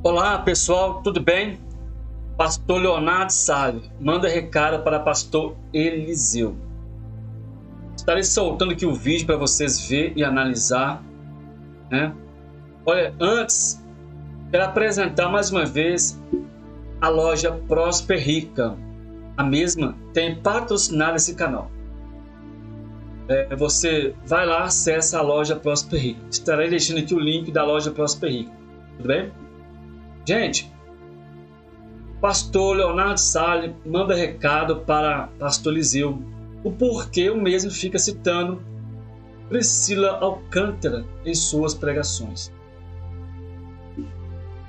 Olá pessoal, tudo bem? Pastor Leonardo Salles manda recado para pastor Eliseu. Estarei soltando aqui o vídeo para vocês ver e analisar, né? Olha, antes quero apresentar mais uma vez a loja Prosper Rica. A mesma tem patrocinado esse canal. Você vai lá, acessa a loja Prosper Rica. Estarei deixando aqui o link da loja Prosper Rica. Tudo bem? Gente, pastor Leonardo Salles manda recado para pastor Eliseu. O porquê o mesmo fica citando Priscila Alcântara em suas pregações.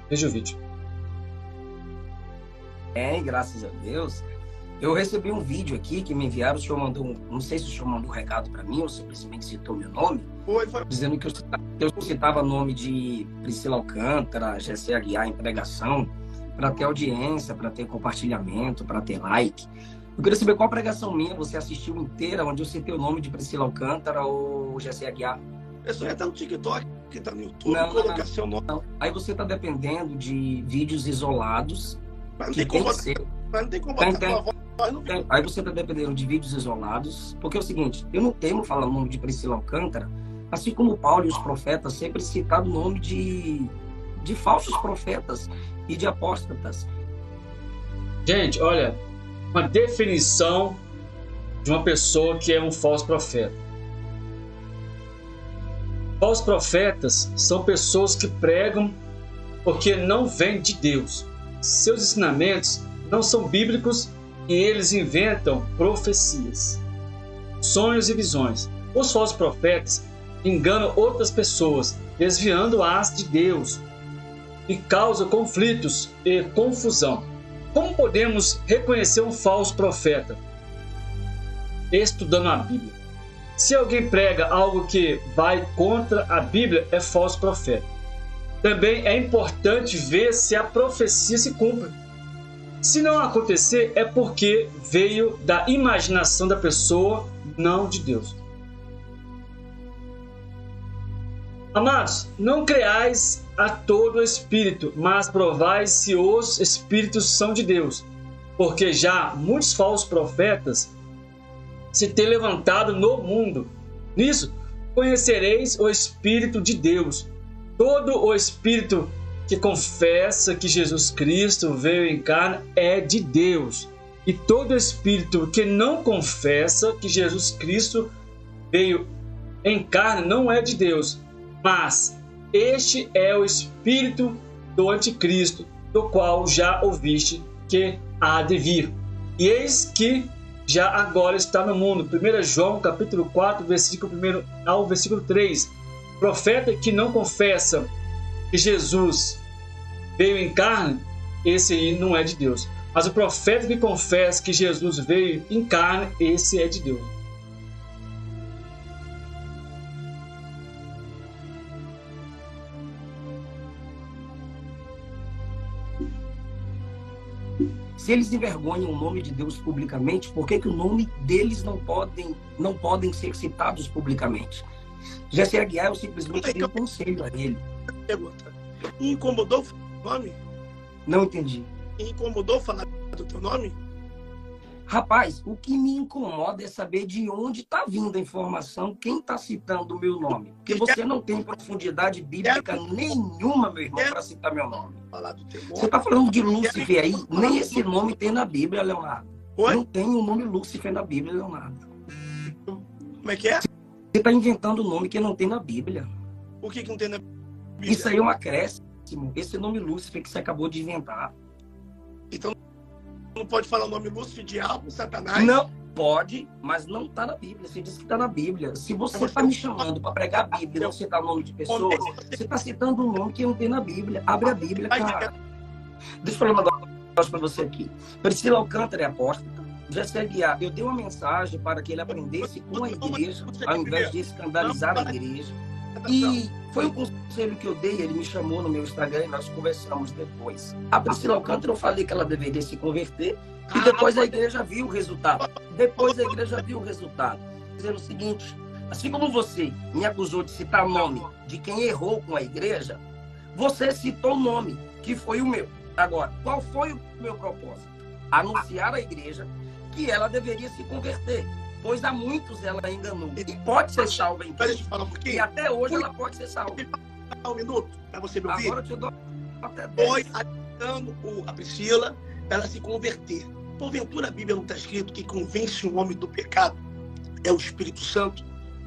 Veja o vídeo. Graças a Deus. Eu recebi um vídeo aqui que me enviaram. O senhor mandou, não sei se o senhor mandou um recado para mim ou simplesmente citou meu nome. Foi. Dizendo que eu citava nome de Priscila Alcântara, Jessé Aguiar em pregação, para ter audiência, para ter compartilhamento, para ter like. Eu queria saber qual pregação minha você assistiu inteira, onde eu citei o nome de Priscila Alcântara ou Jessé Aguiar. É só entrar no TikTok, que tá no YouTube, colocar seu nome. Não. Aí você tá dependendo de vídeos isolados. Mas não tem como botar tua voz no vídeo. Aí você tá dependendo de vídeos isolados, porque é o seguinte, eu não temo falar o nome de Priscila Alcântara, assim como Paulo e os profetas sempre citaram o nome de falsos profetas e de apóstatas. Gente, olha, uma definição de uma pessoa que é um falso profeta. Falsos profetas são pessoas que pregam porque não vêm de Deus. Seus ensinamentos não são bíblicos e eles inventam profecias, sonhos e visões. Os falsos profetas enganam outras pessoas, desviando-as de Deus e causam conflitos e confusão. Como podemos reconhecer um falso profeta? Estudando a Bíblia. Se alguém prega algo que vai contra a Bíblia, é falso profeta. Também é importante ver se a profecia se cumpre. Se não acontecer, é porque veio da imaginação da pessoa, não de Deus. Amados, não creais a todo espírito, mas provai se os espíritos são de Deus, porque já muitos falsos profetas se têm levantado no mundo. Nisso conhecereis o Espírito de Deus. Todo o espírito que confessa que Jesus Cristo veio em carne é de Deus. E todo espírito que não confessa que Jesus Cristo veio em carne não é de Deus. Mas este é o espírito do anticristo, do qual já ouviste que há de vir. E eis que já agora está no mundo. 1 João capítulo 4, versículo 1 ao versículo 3. Profeta que não confessa que Jesus veio em carne, esse aí não é de Deus. Mas o profeta que confessa que Jesus veio em carne, esse é de Deus. Se eles envergonham o nome de Deus publicamente, por que o nome deles não podem ser citados publicamente? Jessé Aguiar, eu simplesmente dei um conselho a ele. Pergunta. Incomodou o nome? Não entendi. Incomodou falar do teu nome? Rapaz, o que me incomoda é saber de onde está vindo a informação, quem está citando o meu nome. Porque você não tem profundidade bíblica nenhuma, meu irmão, para citar meu nome. Você está falando de Lúcifer aí? Nem esse nome tem na Bíblia, Leonardo. Oi? Não tem o nome Lúcifer na Bíblia, Leonardo. Como é que é? Você está inventando um nome que não tem na Bíblia. O que não tem na Bíblia? Isso aí é um acréscimo. Esse nome Lúcifer que você acabou de inventar. Então não pode falar o nome Lúcifer, diabo, Satanás? Não pode, mas não está na Bíblia. Você disse que está na Bíblia. Se você está me chamando para pregar a Bíblia e não citar o nome de pessoas, você está citando um nome que não tem na Bíblia. Abre a Bíblia, cara. Deixa eu falar um negócio para você aqui. Priscila Alcântara é apóstata. Jessé Aguiar, eu dei uma mensagem para que ele aprendesse com a igreja, ao invés de escandalizar a igreja. E foi um conselho que eu dei, ele me chamou no meu Instagram e nós conversamos depois. A Priscila Alcântara, eu falei que ela deveria se converter e depois a igreja viu o resultado. Dizendo o seguinte, assim como você me acusou de citar o nome de quem errou com a igreja, você citou o nome que foi o meu. Agora, qual foi o meu propósito? Anunciar à igreja que ela deveria se converter, pois a muitos ela enganou. E pode ser salva em Deixa eu Cristo. falar um pouquinho. E até hoje ela pode ser salva. Um minuto, para você me ouvir. Agora eu te dou até 10. Foi ajudando a Priscila para ela se converter. Porventura a Bíblia não está escrito que convence o homem do pecado é o Espírito Santo?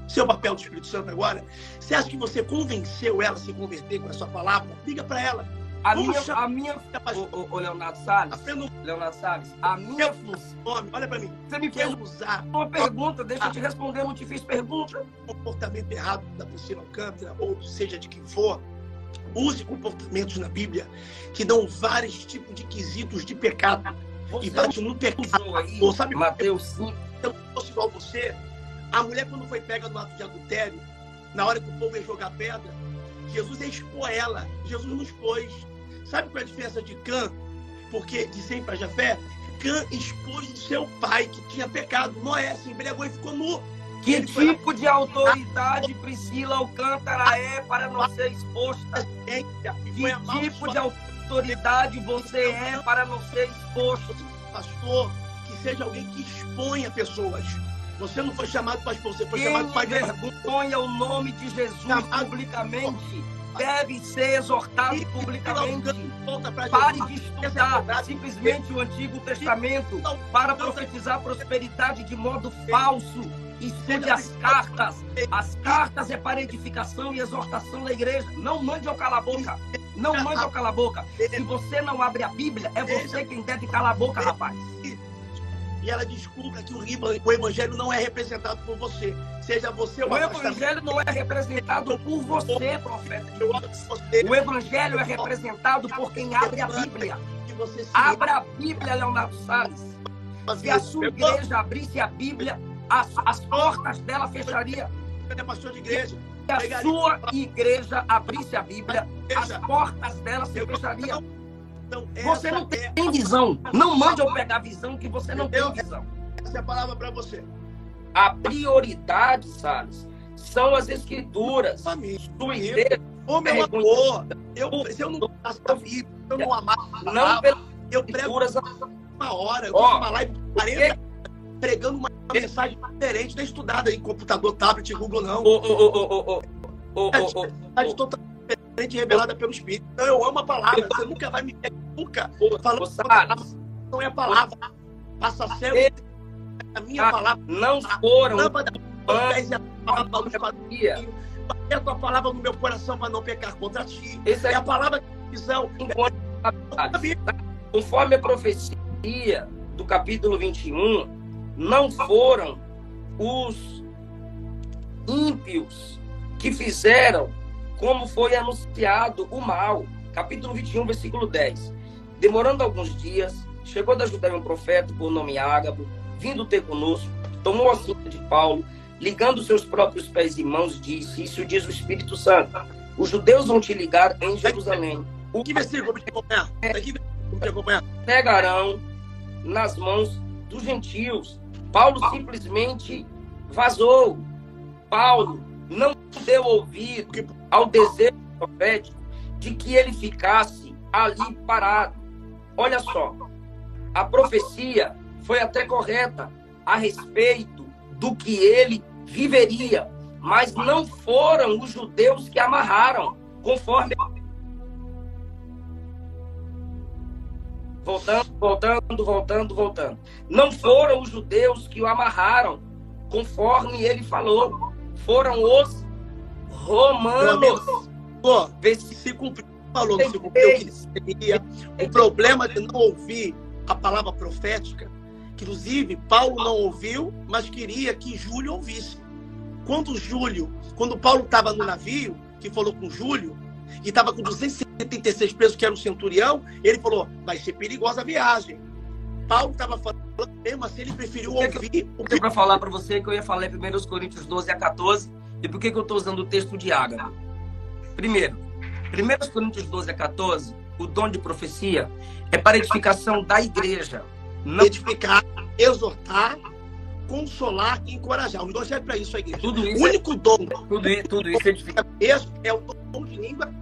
Seu papel do Espírito Santo agora? Você acha que você convenceu ela a se converter com a sua palavra? Liga para ela. A minha Leonardo Salles, a minha função. Olha para mim. Você me fez usar uma pergunta, deixa eu te responder, eu não te fiz pergunta. O comportamento errado da Priscila Alcântara, ou seja de quem for, use comportamentos na Bíblia que dão vários tipos de quesitos de pecado. Você e bate no pecado. aí, Ou sabe, Mateus 5. Então, se fosse igual você, a mulher quando foi pega no ato de adultério, na hora que o povo ia jogar pedra, Jesus ia expor ela. Jesus não expôs. Sabe qual é a diferença de Cã? Porque de Sem para Jafé, Cã expôs o seu pai que tinha pecado. Noé se embriagou e ficou nu. Que tipo de autoridade Priscila Alcântara é para não ser exposta? Que tipo de autoridade você é para não ser exposto? Pastor, que seja alguém que exponha pessoas. Você não foi chamado para expor, você foi chamado para vergonha o nome de Jesus publicamente. Deve ser exortado publicamente. Pare de estudar simplesmente o Antigo Testamento para profetizar prosperidade de modo falso. Estude as cartas. As cartas é para edificação e exortação da igreja. Não mande eu calar a boca. Não mande eu calar a boca. Se você não abre a Bíblia, é você quem deve calar a boca, rapaz. E ela descubra que o evangelho não é representado por você. Seja você o evangelho não é representado por você, profeta. O evangelho é representado por quem abre a Bíblia. Abra a Bíblia, Leonardo Salles. Se a sua igreja abrisse a Bíblia, as portas dela fechariam. Pastor de igreja. Se a sua igreja abrisse a Bíblia, as portas dela se fechariam. Então, você não tem visão. Não mande eu pegar visão que você não tem visão. Essa é a palavra para você. A prioridade, Salles, são as escrituras. Sua igreja. Ô, meu amor, se eu não gostasse da Bíblia, se eu não amasse a palavra, eu prego uma hora, eu faço uma live de 40 pregando uma mensagem diferente, não é estudada em computador, tablet, Google, não. É totalmente diferente, revelada pelo Espírito. Então eu amo a palavra, você nunca vai me ver, nunca falando que a palavra não é a palavra. Passa sério, a minha palavra. Não foram. É a tua palavra no meu coração para não pecar contra ti. É a palavra de visão. Conforme a profecia do capítulo 21, não foram os ímpios que fizeram como foi anunciado o mal. Capítulo 21, versículo 10. Demorando alguns dias, chegou da Judéia um profeta por nome Ágabo, vindo ter conosco, tomou a cinta de Paulo, ligando seus próprios pés e mãos, disse: isso diz o Espírito Santo. Os judeus vão te ligar em Jerusalém. O que versículo me acompanhar? Pegarão nas mãos dos gentios. Paulo simplesmente vazou. Paulo não deu ouvido ao desejo profético de que ele ficasse ali parado. Olha só, a profecia foi até correta a respeito do que ele viveria, mas não foram os judeus que amarraram, conforme... Voltando. Não foram os judeus que o amarraram, conforme ele falou. Foram os romanos. Se cumpriu, falou que se cumpriu o que seria. O problema de não ouvir a palavra profética, que inclusive Paulo não ouviu, mas queria que Júlio ouvisse. Quando Paulo estava no navio, que falou com Júlio, e estava com 276 presos, que era o centurião, ele falou: vai ser perigosa a viagem. Paulo estava falando, mesmo assim ele preferiu ouvir. O que para falar para você que eu ia falar em 1 Coríntios 12 a 14, e por que eu estou usando o texto de Ágabo? Primeiro, 1 Coríntios 12 a 14, o dom de profecia é para edificação da igreja. Não... Edificar, exortar, consolar e encorajar. O dom serve para isso, a igreja. Tudo isso o único dom. Tudo isso edifica. Esse é o dom de língua,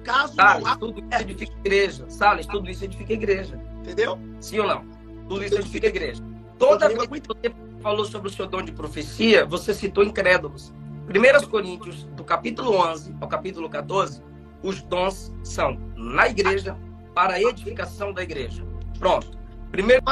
caso Salles, não há... tudo isso edifica igreja. Salles, tudo isso edifica igreja. Entendeu? Sim ou não? Tudo isso edifica igreja. Toda vez que você falou sobre o seu dom de profecia, você citou incrédulos. 1 Coríntios, do capítulo 11 ao capítulo 14, os dons são na igreja, para a edificação da igreja. Pronto. Primeiro...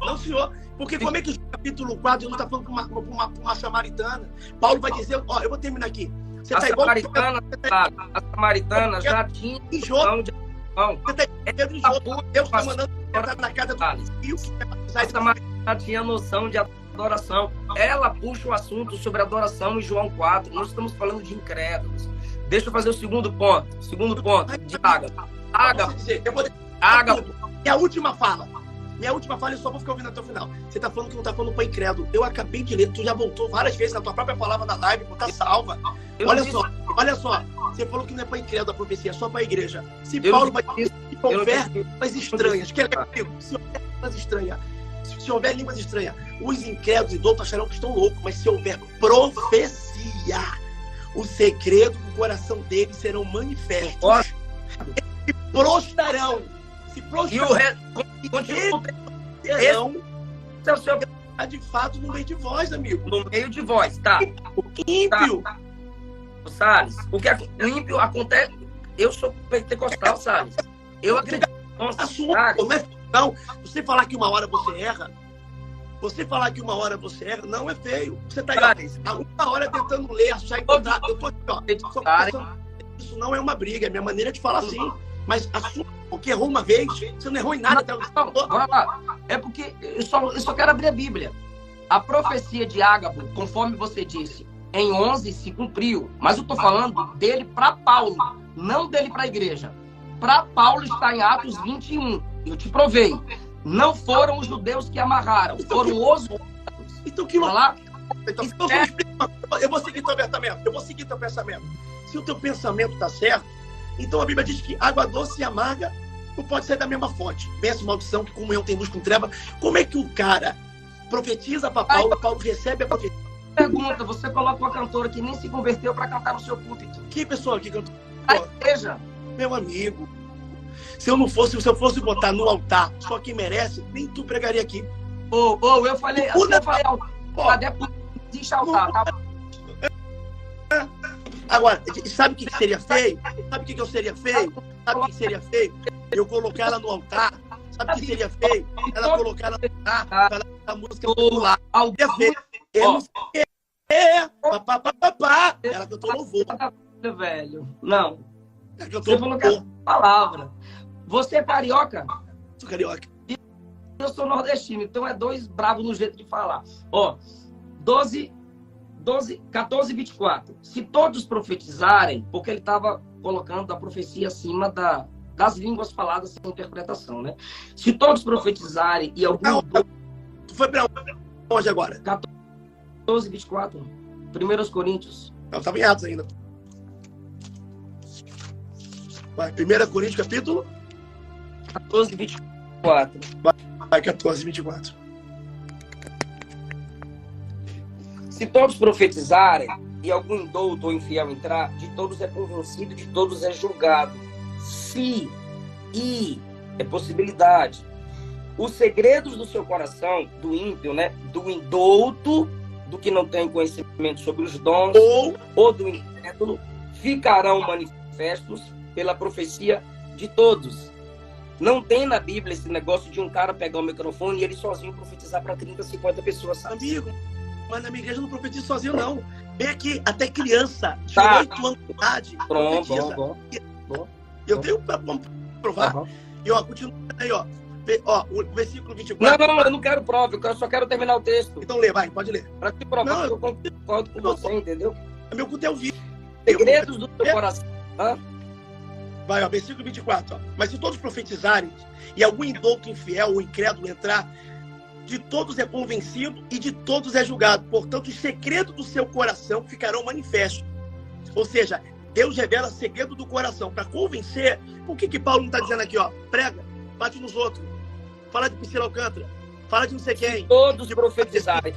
Não, senhor. Porque como é que no capítulo 4 Jesus está falando para uma samaritana? Paulo vai dizer, ó, eu vou terminar aqui. Você tá igual... A samaritana já tinha noção de adoração. Você tá Pedro e João. Deus está mandando entrar na casa do filho. A samaritana já tinha noção de adoração. Ela puxa o assunto sobre adoração em João 4. Nós estamos falando de incrédulos. Deixa eu fazer o segundo ponto de Ágabo. Ágabo. Minha última fala, eu só vou ficar ouvindo até o final. Você tá falando que não tá falando para incrédulo. Eu acabei de ler, tu já voltou várias vezes na tua própria palavra na live, tá salva. Olha só. Você falou que não é para incrédulo a profecia, é só para a igreja. Se Paulo vai houver línguas estranhas, se houver línguas estranhas, se houver línguas estranhas, os incrédulos e doutos acharão que estão loucos, mas se houver profecia, o segredo do coração deles serão manifestos. Se prostrarão. E o resto continua de fato no meio de vós, amigo. No meio de vós, tá? Ímpio. Tá. Salles, o que o ímpio acontece. Eu sou pentecostal, Salles. Eu acredito. Não, você falar que uma hora você erra, não é feio. Você tá aí, há uma hora tentando ler, achar e encontrar. Eu tô aqui, ó. Isso não é uma briga, é minha maneira de falar assim. Mas porque errou uma vez, você não errou em nada até agora. É porque eu só quero abrir a Bíblia. A profecia de Ágabo, conforme você disse, em 11 se cumpriu. Mas eu estou falando dele para Paulo, não dele para a igreja. Para Paulo está em Atos 21. Eu te provei. Não foram os judeus que amarraram, foram os judeus. Então que lá? Eu vou seguir teu pensamento. Se o teu pensamento está certo, então a Bíblia diz que água doce e amarga não pode ser da mesma fonte. Pensa maldição, que comunhão tem luz com treva. Como é que o cara profetiza para Paulo, Paulo recebe a profecia? Pergunta, você coloca uma cantora que nem se converteu para cantar no seu púlpito. Que pessoa que cantou? A igreja. Meu amigo, se eu fosse botar no altar só quem merece, nem tu pregaria aqui. Eu falei altar, existe altar, tá? Agora, sabe o que seria feio? Sabe o que eu seria feio? Sabe o que seria feio? Eu colocar ela no altar. Sabe o que seria feio? Ela colocar ela no altar para a música popular. Alguém feio. Eu não sei. Ela cantou louvor. Velho, não. Você falou que é palavra. Você é carioca? Sou carioca. Eu sou nordestino, então é dois bravos no jeito de falar. 14, 24. Se todos profetizarem, porque ele estava colocando a profecia acima das línguas faladas sem interpretação, né? Se todos profetizarem e algum... Tu foi para onde agora? 14, 24. 1 Coríntios. Não, estava em Atos ainda. Vai, 1 Coríntios, capítulo? 14, 24. Vai, 14, 24. Se todos profetizarem e algum indouto ou infiel entrar, de todos é convencido, de todos é julgado. É possibilidade. Os segredos do seu coração, do ímpio, né? Do indouto, do que não tem conhecimento sobre os dons, ou do incrédulo, ficarão manifestos pela profecia de todos. Não tem na Bíblia esse negócio de um cara pegar o microfone e ele sozinho profetizar para 30, 50 pessoas, sabe? Amigo, mas na minha igreja não profetiza sozinho, não. Vem aqui, até criança de 8 anos de idade. Bom. Eu tenho para provar. E continua aí, o versículo 24. Não, eu não quero prova, eu só quero terminar o texto. Então lê, vai, pode ler. Para te provar que eu concordo com você, entendeu? Meu culto é ouvir. Segredos do teu coração. Vai, versículo 24. Mas se todos profetizarem e algum indouto infiel ou incrédulo entrar, de todos é convencido e de todos é julgado. Portanto, os segredos do seu coração ficarão manifestos. Ou seja, Deus revela segredo do coração para convencer. Por que Paulo não está dizendo aqui, prega, bate nos outros, fala de Priscila Alcântara, fala de não sei quem. Todos profetizarem.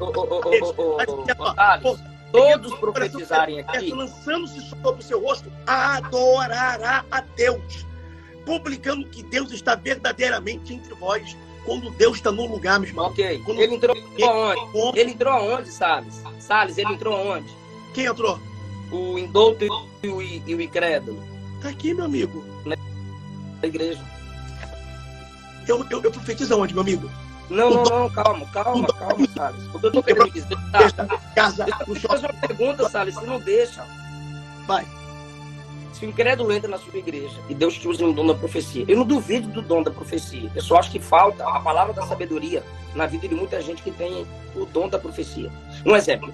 todos profetizarem aqui, lançando-se sobre o seu rosto, adorará a Deus, publicando que Deus está verdadeiramente entre vós, quando Deus está no lugar, meu irmão. ok. Quando Ele entrou aonde? Ele entrou aonde, Salles? Salles, ele entrou aonde? Quem entrou? O indouto e o incrédulo. Tá aqui, meu amigo. Na igreja. Eu profetizo aonde, meu amigo? Não, calma, Salles. O que eu tô querendo dizer, tá? Casa, Deixa no eu shopping. fazer uma pergunta, Salles, você não deixa. Vai. Se o incrédulo entra na sua igreja e Deus te usa um dom da profecia, eu não duvido do dom da profecia. Eu só acho que falta a palavra da sabedoria na vida de muita gente que tem o dom da profecia. Um exemplo.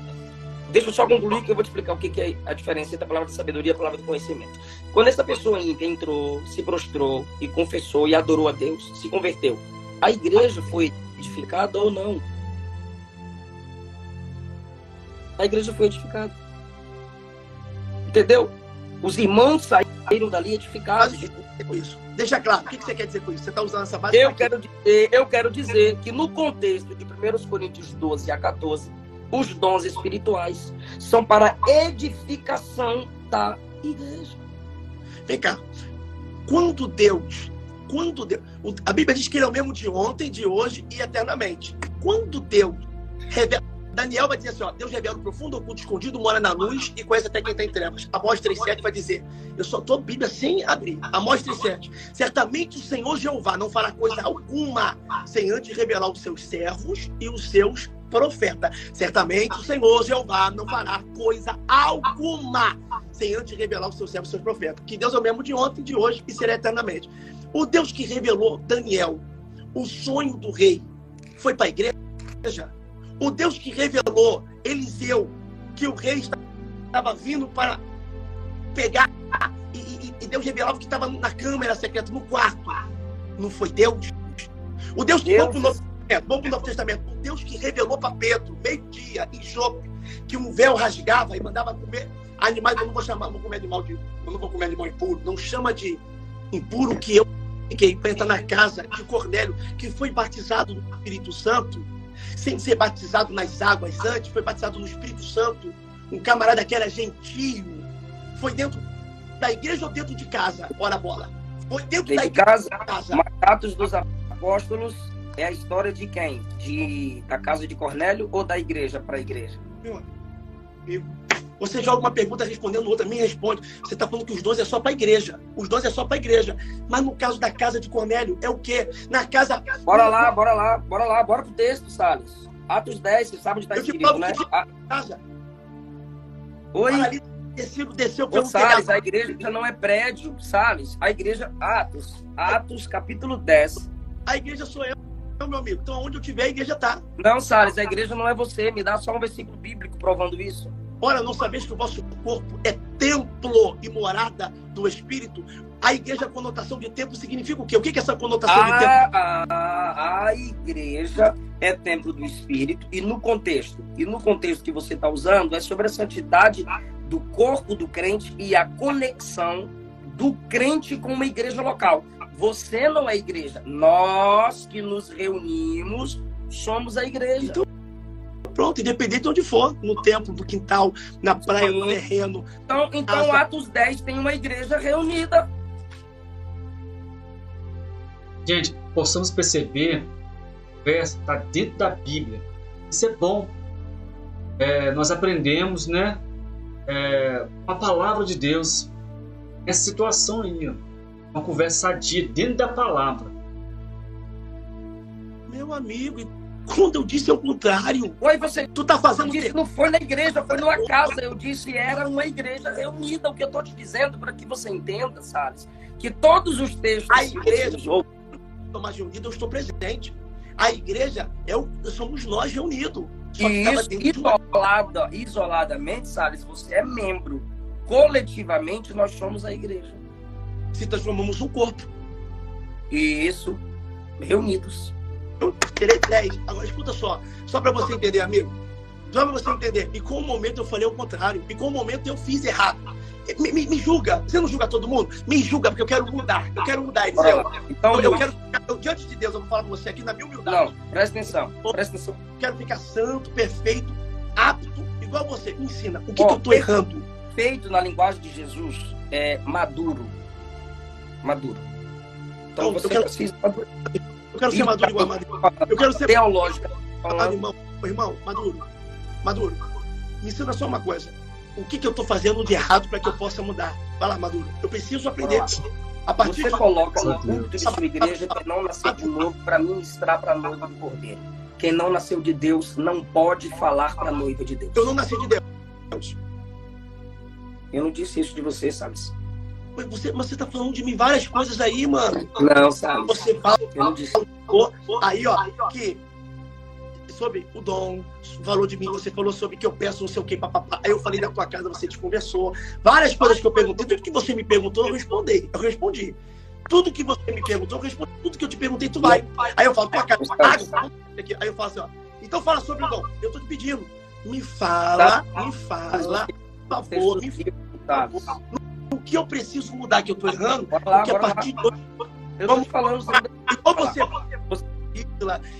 Deixa eu só concluir que eu vou te explicar o que é a diferença entre a palavra da sabedoria e a palavra do conhecimento. Quando essa pessoa entrou, se prostrou e confessou e adorou a Deus, se converteu, a igreja foi edificada ou não? A igreja foi edificada. Entendeu? Os irmãos saíram dali edificados. Isso. Deixa claro. O que você quer dizer com isso? Você está usando essa base? Eu quero dizer que no contexto de 1 Coríntios 12 a 14, os dons espirituais são para edificação da igreja. Vem cá. Quando Deus, a Bíblia diz que ele é o mesmo de ontem, de hoje e eternamente. Quando Deus revela, Daniel vai dizer assim, ó, Deus revela o profundo, oculto, escondido, mora na luz e conhece até quem está em trevas. Amós 3,7 vai dizer, eu só estou a Bíblia sem abrir. Amós 3,7. Certamente o Senhor Jeová não fará coisa alguma sem antes revelar os seus servos e os seus profetas. Certamente o Senhor Jeová não fará coisa alguma sem antes revelar os seus servos e os seus profetas. Que Deus é o mesmo de ontem, de hoje e será eternamente. O Deus que revelou Daniel, o sonho do rei, foi para a igreja. O Deus que revelou Eliseu, que o rei estava vindo para pegar, e Deus revelava que estava na câmara secreta, no quarto. Não foi Deus? O Deus que vamos para o Novo Testamento, o Deus que revelou para Pedro, meio-dia, em Jope, que um véu rasgava e mandava comer animais. Eu não vou chamar, eu não vou comer animal impuro. Não chama de impuro que eu fiquei para entrar na casa de Cornélio, que foi batizado no Espírito Santo, sem ser batizado nas águas antes, foi batizado no Espírito Santo, um camarada que era gentio, foi dentro da igreja ou dentro de casa? Ora bola. Foi dentro da igreja. Atos dos Apóstolos é a história de quem? Da casa de Cornélio ou da igreja para a igreja? Meu amigo, você joga uma pergunta respondendo outra, me responde. Você está falando que os dons é só para a igreja. Os dons é só para a igreja. Mas no caso da casa de Cornélio, é o quê? Na casa... Bora pro texto, Salles. Atos 10, você sabe onde está escrito, né? Casa. Oi? Ali, desceu pelo Salles, a igreja já não é prédio, Salles. A igreja... Atos capítulo 10. A igreja sou eu, meu amigo. Então, onde eu tiver, a igreja está. Não, Salles, a igreja não é você. Me dá só um versículo bíblico provando isso. Ora, não sabeis que o vosso corpo é templo e morada do Espírito? A igreja, a conotação de templo significa o quê? O que é essa conotação de templo? A igreja é templo do Espírito e no contexto que você está usando é sobre a santidade do corpo do crente e a conexão do crente com uma igreja local. Você não é igreja. Nós que nos reunimos somos a igreja. Então, pronto, independente de onde for, no templo, no quintal, na praia, no terreno. Então Atos 10 tem uma igreja reunida. Gente, possamos perceber, o verso está dentro da Bíblia. Isso é bom. Nós aprendemos, né? A palavra de Deus. Essa situação aí, ó, uma conversa sadia dentro da palavra. Meu amigo, quando eu disse ao contrário, tu tá fazendo isso? Não foi na igreja, foi numa casa. Eu disse era uma igreja reunida. O que eu tô te dizendo para que você entenda, Salles, que todos os textos. A igreja, mais reunida, eu estou presente. A igreja somos nós reunidos. E isso, isoladamente, Salles, você é membro. Coletivamente, nós somos a igreja. Se transformamos um corpo. Isso, reunidos. Eu terei 10. Agora, escuta só para você entender, amigo. Só para você entender. E com o momento eu falei o contrário. E com o momento eu fiz errado. Me julga. Você não julga todo mundo? Me julga, porque eu quero mudar. Eu quero mudar. Então, diante de Deus, eu vou falar com você aqui na minha humildade. Não, presta atenção. Eu quero ficar santo, perfeito, apto e igual você, me ensina. O que eu tô errando? Feito na linguagem de Jesus é maduro. Maduro. Então você precisa madurar. Eu quero ser maduro igual a Maduro. Eu quero ser teológica. Irmão, Maduro, me ensina só uma coisa. O que eu tô fazendo de errado para que eu possa mudar? Vai lá, Maduro. Eu preciso aprender. A partir você coloca no culto de sua igreja que não nasceu de novo para ministrar para a noiva do Cordeiro. Quem não nasceu de Deus não pode falar para a noiva de Deus. Eu não nasci de Deus. Eu não disse isso de você, Salles. Você tá falando de mim várias coisas aí, mano. Não, Salles. Você fala. Eu não disse. Aí, ó, que sobre o dom, falou de mim, você falou sobre que eu peço não sei o que, papapá. Aí eu falei da tua casa, você desconversou. Várias coisas que eu perguntei, tudo que você me perguntou, eu respondi. Tudo que você me perguntou, eu respondi. Tudo que eu te perguntei, tu vai. Aí eu falo, tua casa, aí eu falo assim, ó. Então fala sobre o dom. Eu tô te pedindo. Me fala, por favor, me fala. O que eu preciso mudar, que eu tô errando, porque a partir de hoje. Eu tô te falando sobre.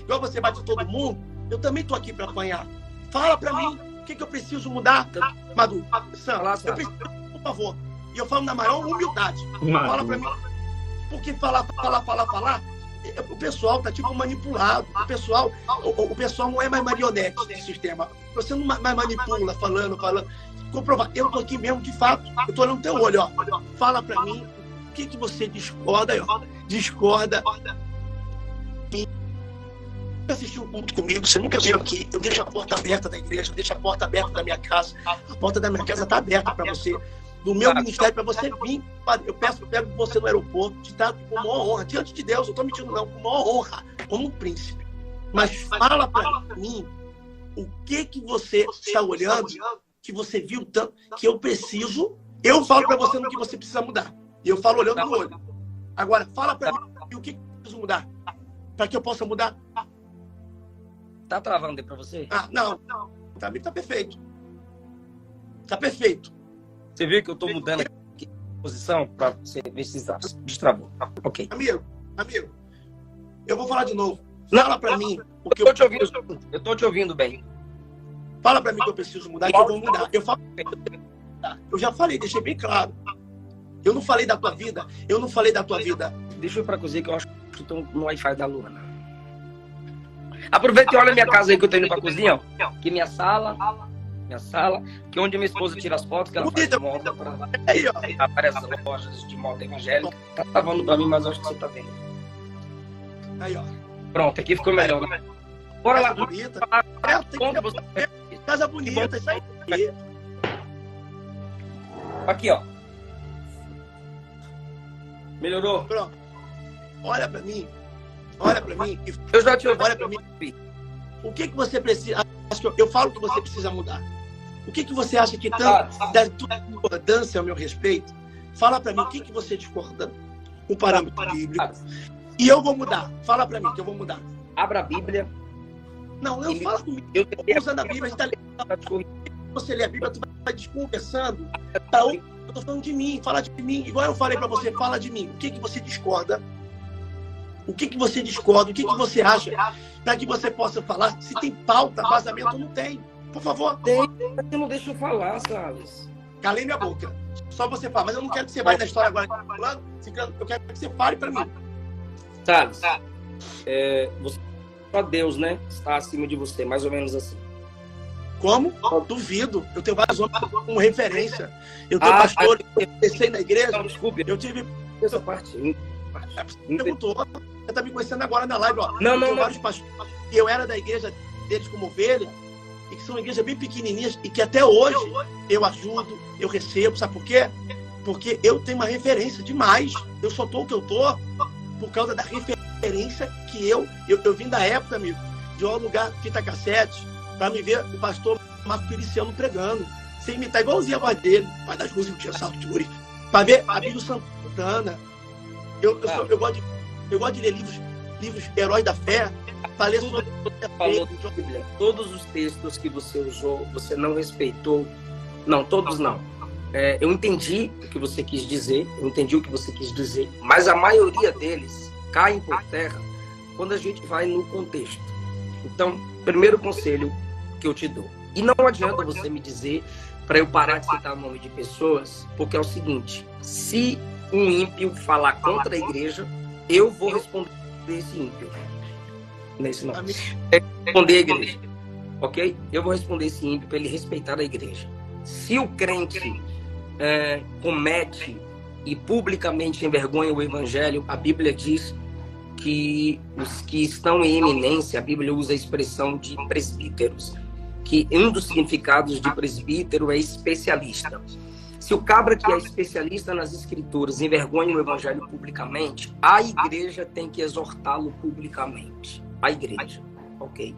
Igual você bate todo mundo, eu também tô aqui para apanhar. Fala para mim o que eu preciso mudar, Maduro. Eu preciso, por favor. E eu falo na maior humildade. Fala para mim. Porque falar, o pessoal tá tipo manipulado. O pessoal não é mais marionete do sistema. Você não mais manipula, falando. Comprovar. Eu tô aqui mesmo, de fato. Eu tô olhando no teu olho, ó. Fala para mim o que você discorda, ó. Discorda. Assistiu um culto comigo, você nunca veio aqui, eu deixo a porta aberta da igreja, eu deixo a porta aberta da minha casa, a porta da minha casa está aberta para você, do meu ministério, para você vir, eu pego você no aeroporto, te dar com maior honra, diante de Deus, eu estou mentindo não, com maior honra, como um príncipe, mas fala para mim, o que você está olhando, que você viu tanto, que eu preciso, eu falo para você no que você precisa mudar, e eu falo olhando no olho, agora fala para mim o que eu preciso mudar, para que eu possa mudar. Tá travando aí pra você? Não. Pra mim tá perfeito. Tá perfeito. Você viu que eu tô mudando aqui a posição pra você ver se destravou. Ok. Amigo, eu vou falar de novo. Fala pra mim o que eu tô te ouvindo. Eu tô te ouvindo bem. Fala pra mim que eu preciso mudar, que eu vou mudar. Eu já falei, deixei bem claro. Eu não falei da tua vida. Deixa eu ir pra cozinha que eu acho que tô no Wi-Fi da Luana. Aproveita e olha a minha casa aí que eu tô indo pra cozinha, ó. Aqui minha sala, que onde minha esposa tira as fotos, que ela faz de moto pra várias lojas de moto evangélica. Tá travando pra mim, mas acho que você tá vendo. Aí, ó. Pronto, aqui ficou melhor, né? Bora lá, bonita. você... Casa bonita, isso aí. Aqui, ó. Melhorou? Pronto. Olha pra mim. Eu já te ouvi. Olha pra mim. O que você precisa? Eu falo que você precisa mudar. O que você acha que tanto da tua discordância ao meu respeito? Fala pra mim o que você discorda com o parâmetro bíblico. E eu vou mudar. Fala pra mim que eu vou mudar. Abra a Bíblia. Não fala comigo. Eu tô usando a Bíblia, a gente tá lendo. Você lê a Bíblia, tu vai desconversando. Eu tô falando de mim, fala de mim. Igual eu falei pra você, fala de mim. O que você discorda? O que você discorda? O que você acha? Para que você possa falar. Se tem pauta, vazamento, não tem. Por favor. Tem, mas você não deixa eu falar, Salles. Calei minha boca. Só você fala. Mas eu não quero que você vá na história agora. Eu quero que você fale para mim. Salles, você, só Deus, né? Está acima de você, mais ou menos assim. Como? Duvido. Eu tenho vários homens como referência. Eu tenho pastor, eu comecei na igreja. Não, desculpe. Eu tive essa parte. Perguntou. Você tá me conhecendo agora na live, ó. Não. Vários pastores. Eu era da igreja deles como ovelha, e que são igrejas bem pequenininhas, e que até hoje eu ajudo, eu recebo. Sabe por quê? Porque eu tenho uma referência demais. Eu só tô o que eu tô por causa da referência que eu vim da época, amigo, de um lugar fita cassete, para me ver o pastor Marco Feliciano pregando, sem imitar igualzinho a voz dele, vai das ruas e o tio Salto de Guri, para ver a Bíblia Santana. Eu gosto de ler livros heróis da fé, para ler sobre falou da Bíblia. Todos os textos que você usou, você não respeitou. Não, todos não. Eu entendi o que você quis dizer, mas a maioria deles caem por terra quando a gente vai no contexto. Então, primeiro conselho que eu te dou, E não adianta você me dizer para eu parar de citar o nome de pessoas, porque é o seguinte, se um ímpio falar contra a igreja, eu vou responder esse ímpio. Nesse nome. Responder a igreja. Ok? Eu vou responder esse ímpio para ele respeitar a igreja. Se o crente comete e publicamente envergonha o evangelho, a Bíblia diz que os que estão em eminência, a Bíblia usa a expressão de presbíteros, que um dos significados de presbítero é especialista. Se o cabra que é especialista nas escrituras envergonha o evangelho publicamente, a igreja tem que exortá-lo publicamente. A igreja. Ok.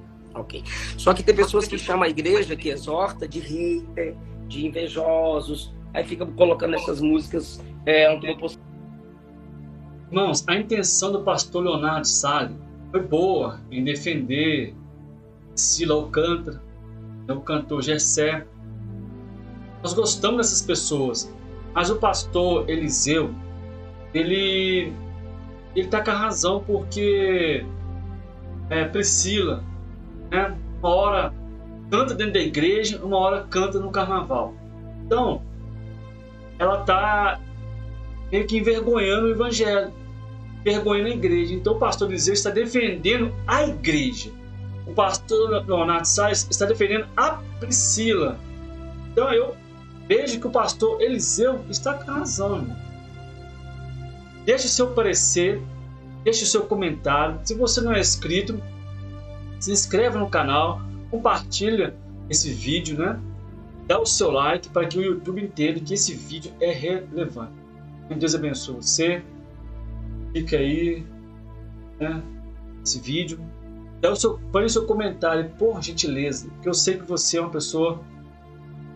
Só que tem pessoas que chamam a igreja que exorta de hater, de invejosos, aí fica colocando essas músicas Irmãos, a intenção do pastor Leonardo Salles foi boa em defender Priscila Alcântara, o cantor Gessé. Nós gostamos dessas pessoas, mas o pastor Eliseu, ele tá com a razão, porque Priscila, né, uma hora canta dentro da igreja, uma hora canta no carnaval. Então, ela tá meio que envergonhando o evangelho, envergonhando a igreja. Então, o pastor Eliseu está defendendo a igreja. O pastor Leonardo Salles está defendendo a Priscila. Então, eu vejo que o pastor Eliseu está com razão, irmão. Deixe o seu parecer, deixe o seu comentário. Se você não é inscrito, se inscreva no canal, compartilha esse vídeo, né? Dá o seu like para que o YouTube entenda que esse vídeo é relevante. Que Deus abençoe você. Fica aí, né? Esse vídeo. Põe o seu comentário, por gentileza, porque eu sei que você é uma pessoa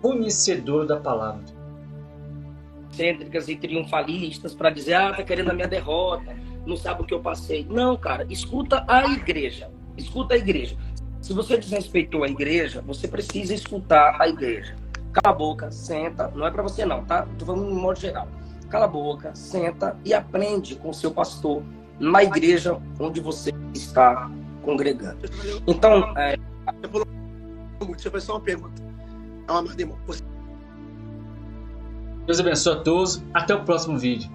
conhecedora da palavra. Cêntricas e triunfalistas para dizer, tá querendo a minha derrota, não sabe o que eu passei. Não, cara, escuta a igreja. Escuta a igreja. Se você desrespeitou a igreja, você precisa escutar a igreja. Cala a boca, senta. Não é para você não, tá? Tô falando em modo geral. Cala a boca, senta e aprende com o seu pastor na igreja onde você está congregando. Então, Deixa eu fazer só uma pergunta. Deus abençoe a todos. Até o próximo vídeo.